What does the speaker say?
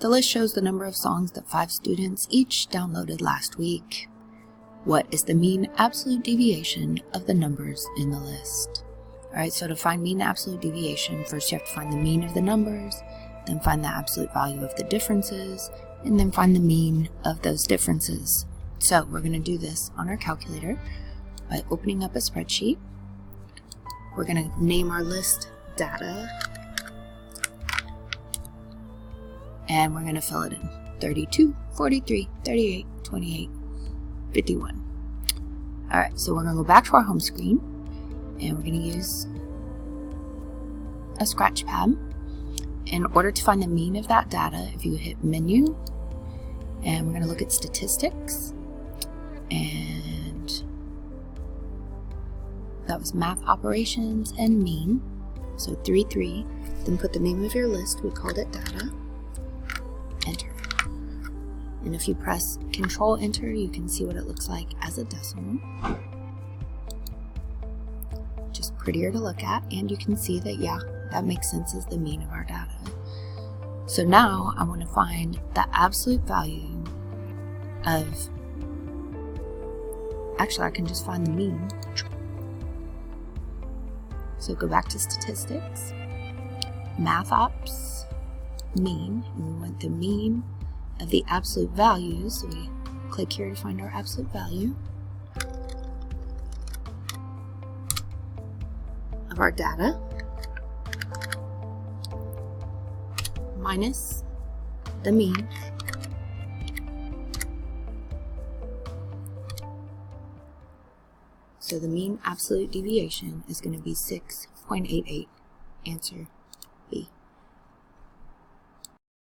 The list shows the number of songs that 5 students each downloaded last week. What is the mean absolute deviation of the numbers in the list? Alright, so to find mean absolute deviation, first you have to find the mean of the numbers, then find the absolute value of the differences, and then find the mean of those differences. So we're going to do this on our calculator by opening up a spreadsheet. We're going to name our list data, and we're going to fill it in. 32, 43, 38, 28, 51. Alright, so we're going to go back to our home screen, and we're going to use a scratch pad. In order to find the mean of that data, if you hit menu, and we're going to look at statistics, and that was math operations and mean, so 3, then put the name of your list, we called it data, enter. And if you press Control Enter, you can see what it looks like as a decimal. Just prettier to look at, and you can see that, yeah, that makes sense as the mean of our data. So now I want to find the absolute value of, actually I can just find the mean. So go back to statistics, math ops, mean, and we want the mean of the absolute values. So we click here to find our absolute value of our data, minus the mean so the mean absolute deviation is going to be 6.88. Answer B.